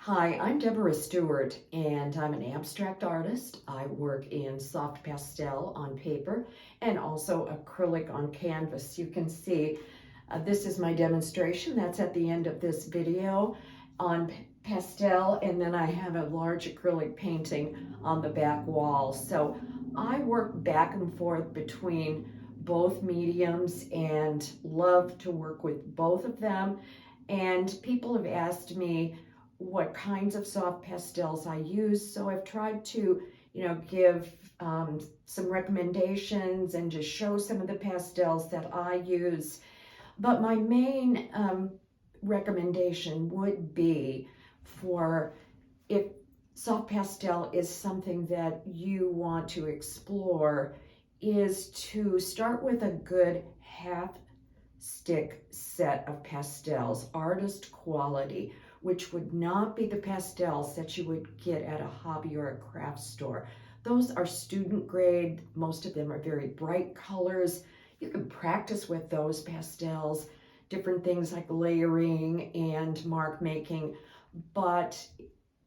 Hi, I'm Deborah Stewart, and I'm an abstract artist. I work in soft pastel on paper and also acrylic on canvas. You can see this is my demonstration. That's at the end of this video on pastel, and then I have a large acrylic painting on the back wall. So I work back and forth between both mediums and love to work with both of them. And people have asked me what kinds of soft pastels I use. So I've tried to, give some recommendations and just show some of the pastels that I use. But my main recommendation would be for if soft pastel is something that you want to explore, is to start with a good half stick set of pastels, artist quality, which would not be the pastels that you would get at a hobby or a craft store. Those are student grade. Most of them are very bright colors. You can practice with those pastels, different things like layering and mark making, but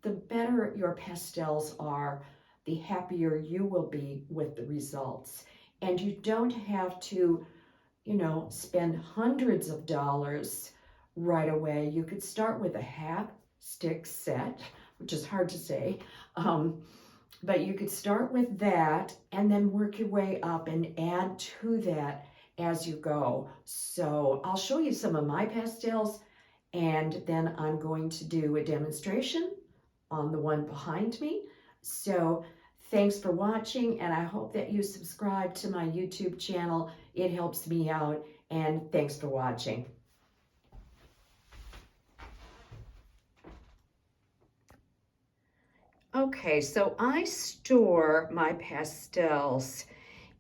the better your pastels are, the happier you will be with the results. And you don't have to spend hundreds of dollars right away. You could start with a half stick set, which is hard to say, but you could start with that and then work your way up and add to that as you go. So I'll show you some of my pastels, and then I'm going to do a demonstration on the one behind me. So thanks for watching, and I hope that you subscribe to my YouTube channel. It helps me out, and thanks for watching. Okay, so I store my pastels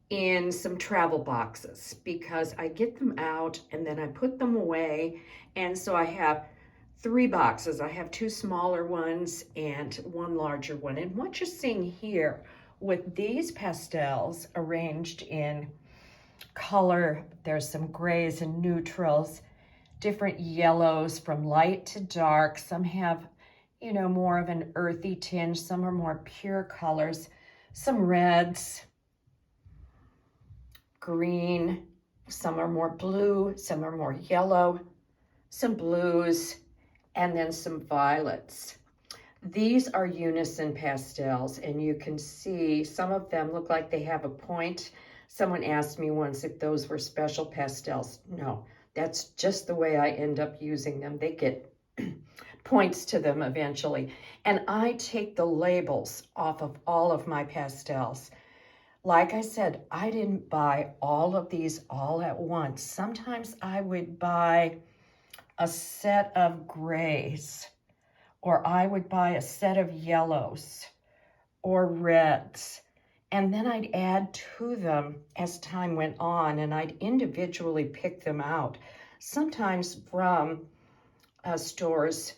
in some travel boxes because I get them out and then I put them away. And so I have 3 boxes. I have 2 smaller ones and 1 larger one. And what you're seeing here with these pastels arranged in color, there's some grays and neutrals, different yellows from light to dark. Some have, more of an earthy tinge. Some are more pure colors. Some reds, green, some are more blue, some are more yellow, some blues, and then some violets. These are Unison pastels, and you can see some of them look like they have a point. Someone asked me once if those were special pastels. No, that's just the way I end up using them. They get points to them eventually. And I take the labels off of all of my pastels. Like I said, I didn't buy all of these all at once. Sometimes I would buy a set of grays, or I would buy a set of yellows or reds, and then I'd add to them as time went on, and I'd individually pick them out, sometimes from stores,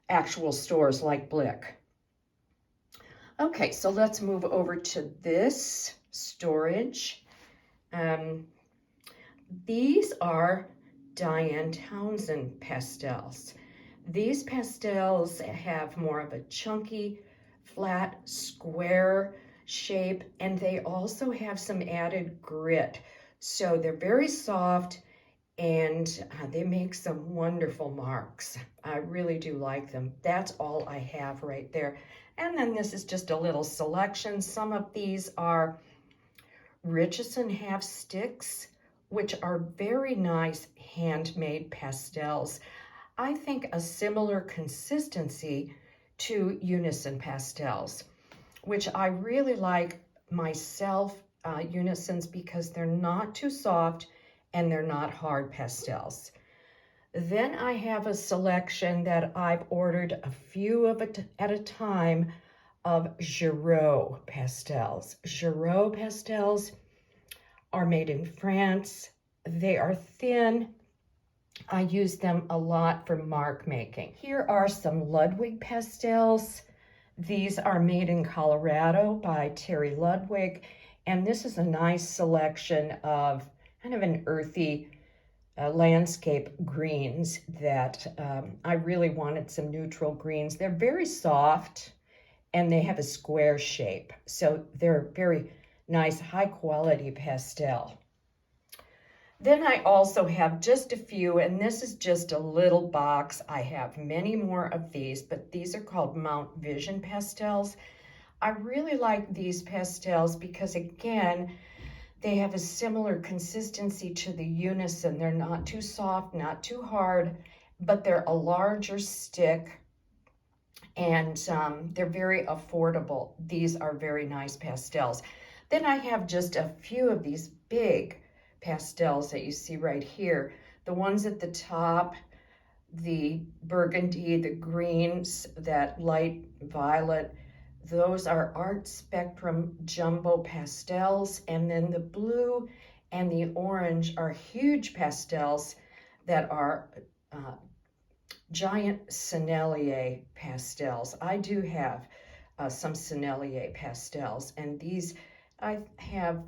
actual stores like Blick. Okay, so let's move over to this storage. These are Diane Townsend pastels. These pastels have more of a chunky, flat, square shape, and they also have some added grit. So they're very soft, and they make some wonderful marks. I really do like them. That's all I have right there. And then this is just a little selection. Some of these are Richeson half sticks, which are very nice handmade pastels. I think a similar consistency to Unison pastels, which I really like myself, Unisons, because they're not too soft and they're not hard pastels. Then I have a selection that I've ordered a few of it at a time of Girault pastels. Girault pastels are made in France. They are thin. I use them a lot for mark making. Here are some Ludwig pastels. These are made in Colorado by Terry Ludwig, and this is a nice selection of kind of an earthy landscape greens that I really wanted some neutral greens. They're very soft and they have a square shape. So they're very nice, high quality pastel. Then I also have just a few, and this is just a little box. I have many more of these, but these are called Mount Vision pastels. I really like these pastels because, again, they have a similar consistency to the Unison. They're not too soft, not too hard, but they're a larger stick, and they're very affordable. These are very nice pastels. Then I have just a few of these big pastels that you see right here. The ones at the top, the burgundy, the greens, that light violet, those are Art Spectrum Jumbo Pastels. And then the blue and the orange are huge pastels that are giant Sennelier pastels. I do have some Sennelier pastels, and these, I have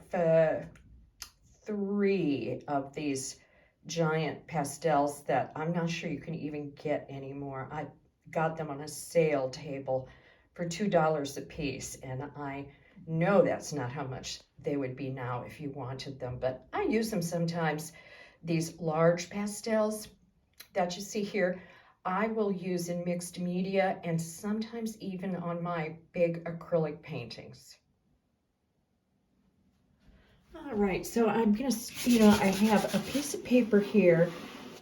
3 of these giant pastels that I'm not sure you can even get anymore. I got them on a sale table for $2 a piece, and I know that's not how much they would be now if you wanted them, but I use them sometimes. These large pastels that you see here, I will use in mixed media and sometimes even on my big acrylic paintings. All right, so I'm gonna, I have a piece of paper here,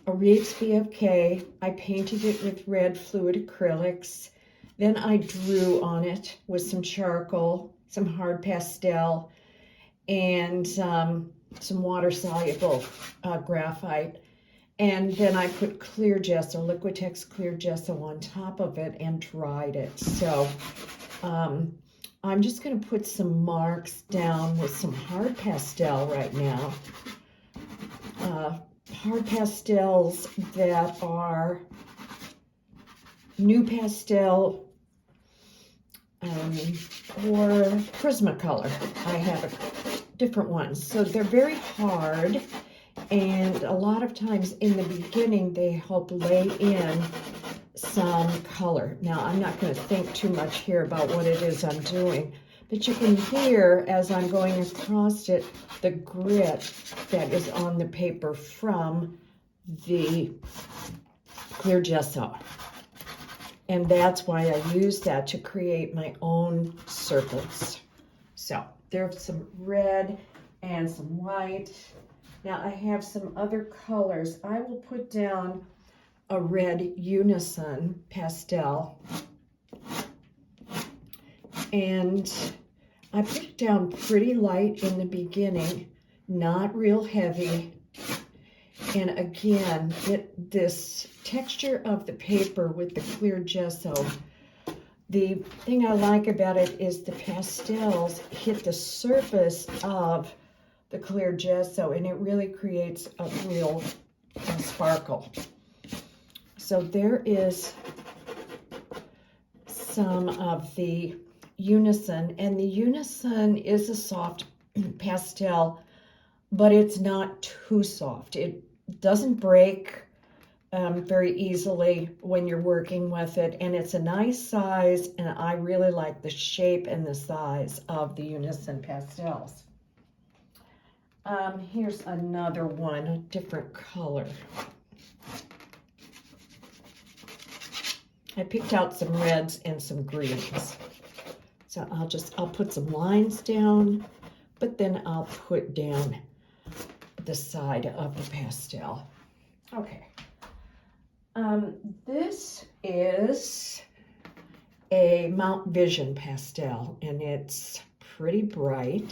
a Reeves BFK. I painted it with red fluid acrylics. Then I drew on it with some charcoal, some hard pastel, and some water-soluble graphite. And then I put clear gesso, Liquitex clear gesso on top of it and dried it. So I'm just going to put some marks down with some hard pastel right now. Hard pastels that are NuPastel or Prismacolor. I have different ones. So they're very hard, and a lot of times in the beginning they help lay in some color. Now, I'm not going to think too much here about what it is I'm doing, but you can hear as I'm going across it the grit that is on the paper from the clear gesso. And that's why I use that to create my own circles. So there's some red and some white. Now I have some other colors. I will put down a red Unison pastel, and I put it down pretty light in the beginning, not real heavy. And again, this texture of the paper with the clear gesso, the thing I like about it is the pastels hit the surface of the clear gesso, and it really creates a real sparkle. So there is some of the Unison, and the Unison is a soft pastel, but it's not too soft. It doesn't break very easily when you're working with it, and it's a nice size, and I really like the shape and the size of the Unison pastels. Here's another one, a different color. I picked out some reds and some greens. So I'll put some lines down, but then I'll put down the side of the pastel. Okay. This is a Mount Vision pastel, and it's pretty bright.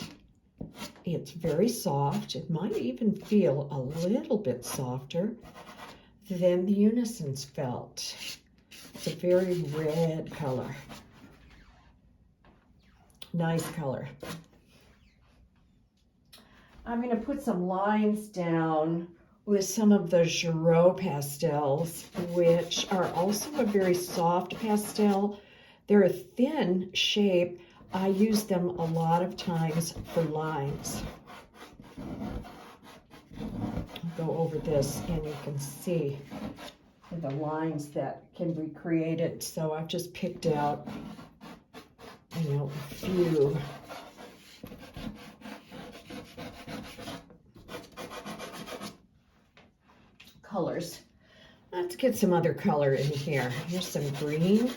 It's very soft. It might even feel a little bit softer than the Unison's felt. It's a very red color. Nice color. I'm going to put some lines down with some of the Girault pastels, which are also a very soft pastel. They're a thin shape. I use them a lot of times for lines. go over this and you can see the lines that can be created. So I've just picked out, you know, a few. Colors. Let's get some other color in here. Here's some green.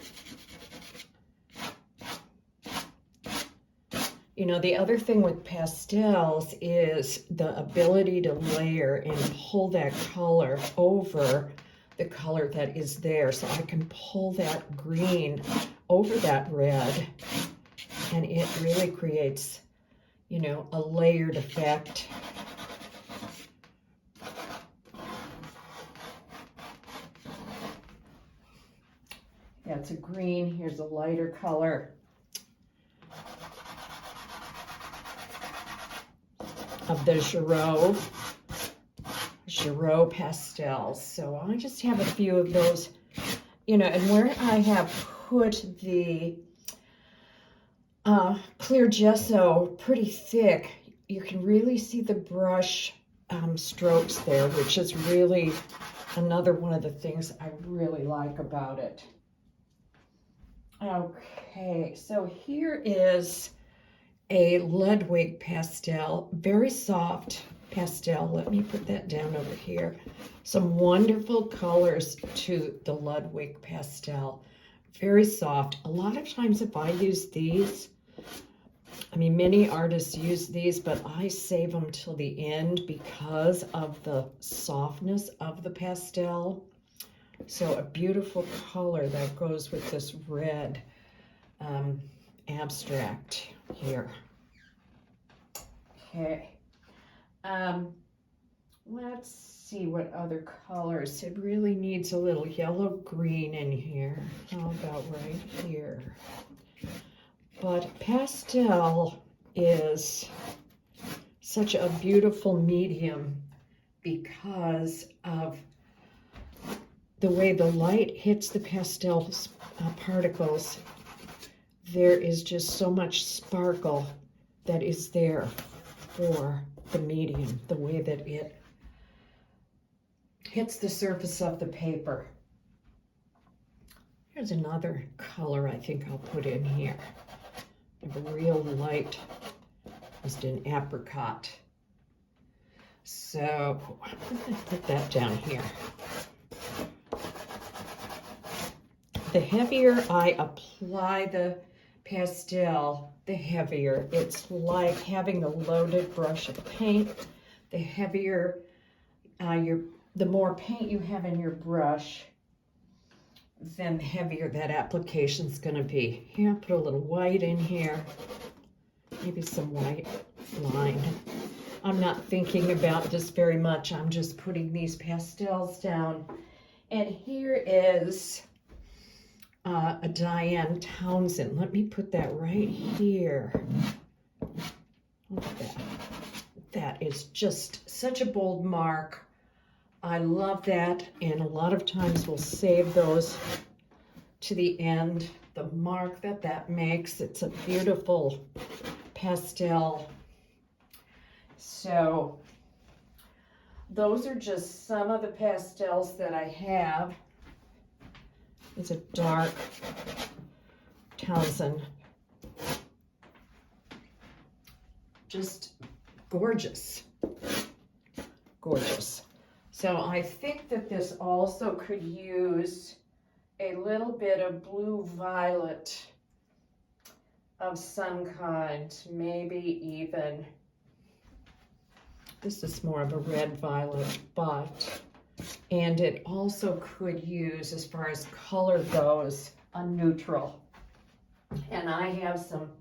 You know, the other thing with pastels is the ability to layer and pull that color over the color that is there. So I can pull that green over that red, and it really creates, you know, a layered effect. That's a green. Here's a lighter color of the Girault pastels. So I just have a few of those, you know, and where I have put the clear gesso pretty thick, you can really see the brush strokes there, which is really another one of the things I really like about it. Okay, so here is a Ludwig pastel, very soft pastel. Let me put that down over here. Some wonderful colors to the Ludwig pastel. Very soft. A lot of times if I use these, I mean, many artists use these, but I save them till the end because of the softness of the pastel. So a beautiful color that goes with this red abstract here. Okay. Let's see what other colors. It really needs a little yellow green in here. How about right here? But pastel is such a beautiful medium because of the way the light hits the pastel particles. There is just so much sparkle that is there for the medium, the way that it hits the surface of the paper. Here's another color I think I'll put in here. I have a real light, just an apricot. So I'm going to put that down here. The heavier I apply the pastel, the heavier. It's like having a loaded brush of paint. The heavier, the more paint you have in your brush, then the heavier that application's gonna be. Here, I'll put a little white in here, maybe some white line. I'm not thinking about this very much. I'm just putting these pastels down. And here is a Diane Townsend. Let me put that right here. Look at that. That is just such a bold mark. I love that, and a lot of times we'll save those to the end. The mark that that makes, it's a beautiful pastel. So those are just some of the pastels that I have. It's a dark Townsend. Just gorgeous. Gorgeous. So I think that this also could use a little bit of blue-violet of some kind, maybe even, this is more of a red-violet, but, and it also could use, as far as color goes, a neutral. And I have some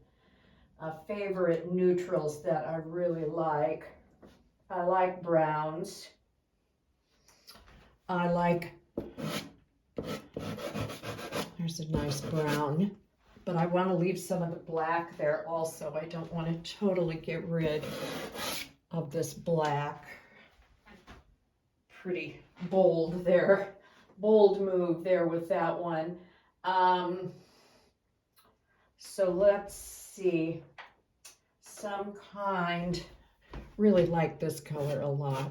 favorite neutrals that I really like. I like browns. I like, there's a nice brown, but I want to leave some of the black there also. I don't want to totally get rid of this black. Pretty bold there, bold move there with that one. So let's see, some kind, really like this color a lot.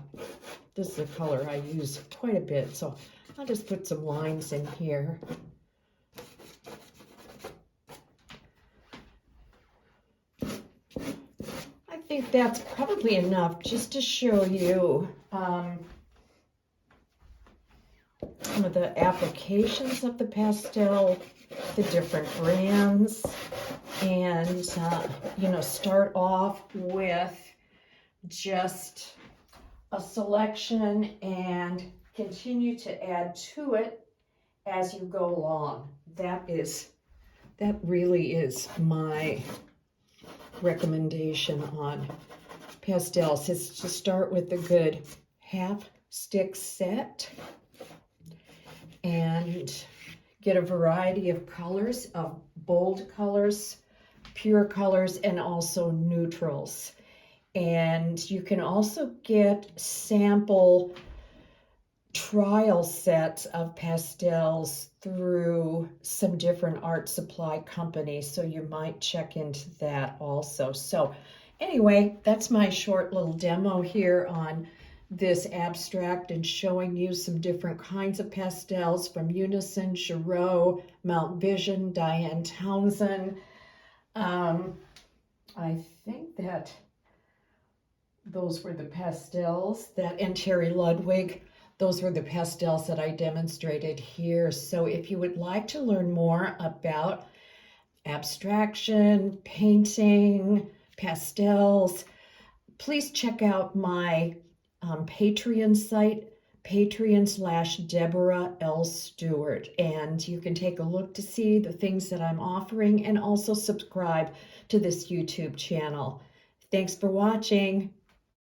This is a color I use quite a bit, so I'll just put some lines in here. I think that's probably enough just to show you some of the applications of the pastel, the different brands, and you know, start off with just a selection and continue to add to it as you go along. That really is my recommendation on pastels, is to start with a good half stick set and get a variety of colors, of bold colors, pure colors, and also neutrals. And you can also get sample trial sets of pastels through some different art supply companies, so you might check into that also. So anyway, that's my short little demo here on this abstract and showing you some different kinds of pastels from Unison, Girault, Mount Vision, Diane Townsend. I think that those were the pastels and Terry Ludwig. Those were the pastels that I demonstrated here. So if you would like to learn more about abstraction, painting, pastels, please check out my Patreon site, Patreon/Deborah L. Stewart. And you can take a look to see the things that I'm offering and also subscribe to this YouTube channel. Thanks for watching.